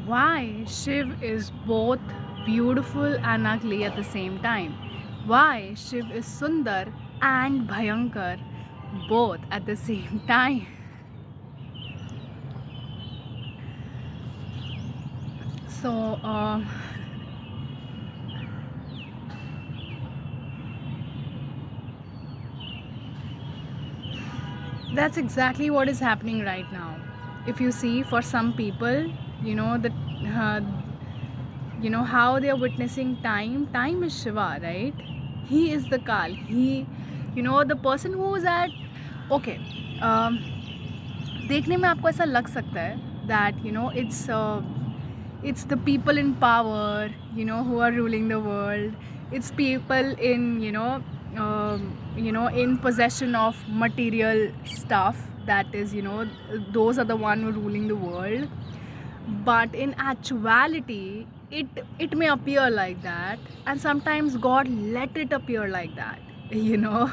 Why Shiv is both beautiful and ugly at the same time? Why Shiv is Sundar and Bhayankar both at the same time? So, that's exactly what is happening right now. If you see, for some people, you know that uh, how they are witnessing time. Time is Shiva, right? He is the Kal. The person who is at okay. Um, देखने में आपको ऐसा लग सकता है that it's the people in power, who are ruling the world. It's people in in possession of material stuff, that is, those are the one who are ruling the world. But in actuality, it may appear like that, and sometimes God let it appear like that, you know.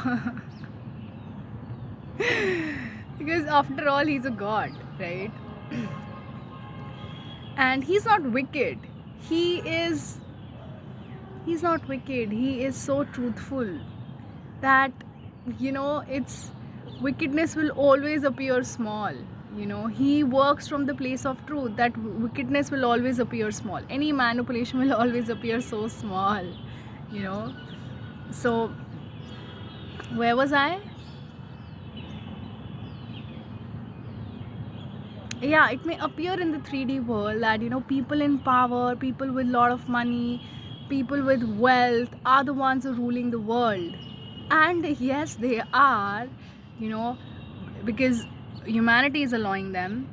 Because after all, he's a god, right? And he's not wicked. he is he's not wicked. He is so truthful that it's wickedness will always appear small. He works from the place of truth, that wickedness will always appear small. Any manipulation will always appear so small. you know so where was I? Yeah, it may appear in the 3D world that people in power, people with lot of money, people with wealth are the ones who are ruling the world. And yes, they are, you know because humanity is allowing them.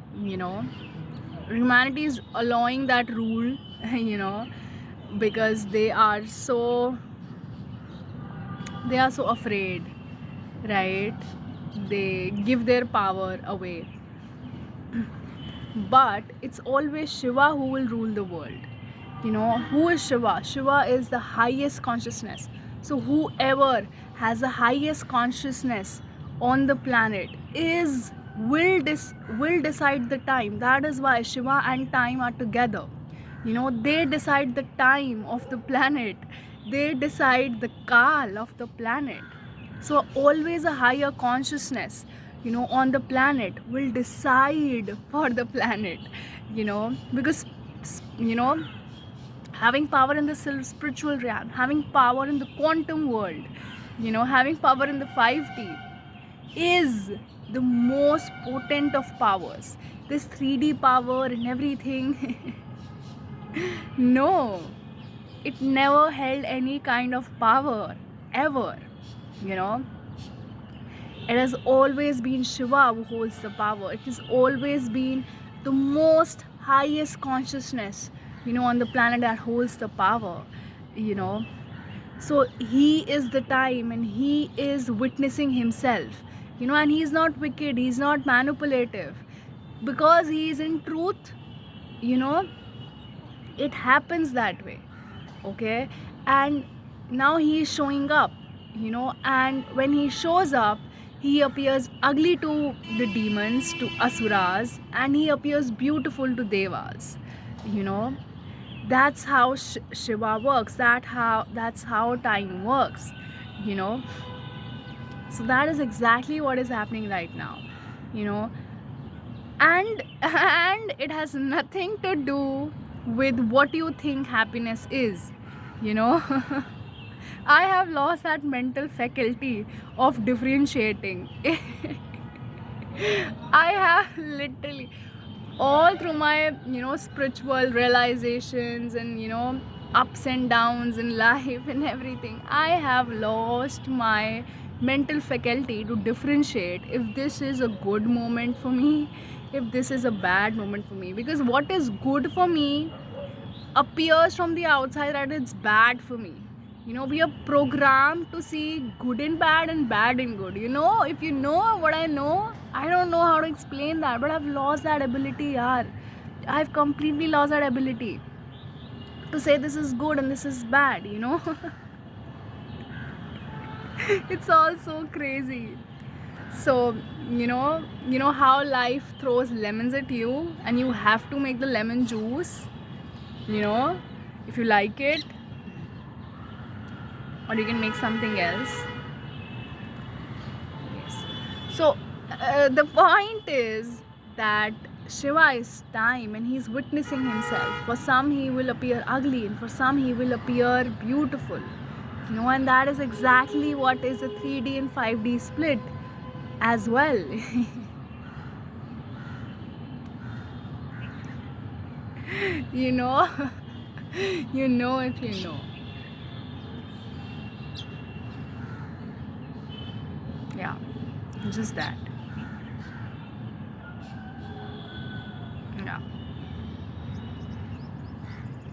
Humanity is allowing that rule. you know because they are so afraid, right? They give their power away. But it's always Shiva who will rule the world. Who is Shiva? Shiva is the highest consciousness. So whoever has the highest consciousness on the planet will decide the time. That is why Shiva and time are together. They decide the time of the planet. They decide the kal of the planet. So always a higher consciousness on the planet will decide for the planet. Because you know having power in the spiritual realm, having power in the quantum world, having power in the 5D is the most potent of powers. This 3D power and everything, no, it never held any kind of power ever. you know it has always been Shiva who holds the power. It has always been the most highest consciousness on the planet that holds the power. you know so he is the time, and he is witnessing himself. And he's not wicked, he's not manipulative, because he is in truth. you know it happens that way. Okay. And now he is showing up. And when he shows up, he appears ugly to the demons, to asuras, and he appears beautiful to devas. you know that's how Shiva works. That's how time works. you know so that is exactly what is happening right now. you know and and it has nothing to do with what you think happiness is. you know I have lost that mental faculty of differentiating. I have literally, all through my spiritual realizations and ups and downs in life and everything, I have lost my mental faculty to differentiate if this is a good moment for me, if this is a bad moment for me. Because what is good for me appears from the outside that it's bad for me. We are programmed to see good in bad and bad in good. If you know what I know, I don't know how to explain that, but I've lost that ability, yaar. I've completely lost that ability to say this is good and this is bad. It's all so crazy. So, you know how life throws lemons at you and you have to make the lemon juice, you know, if you like it, or you can make something else. Yes. So, the point is that Shiva is time and he's witnessing himself. For some, he will appear ugly, and for some, he will appear beautiful. And that is exactly what is a 3D and 5D split as well. you know, you know if you know. Yeah, just that. Yeah,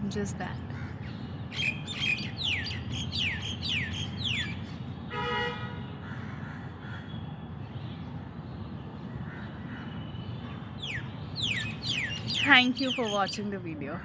just that. Thank you for watching the video.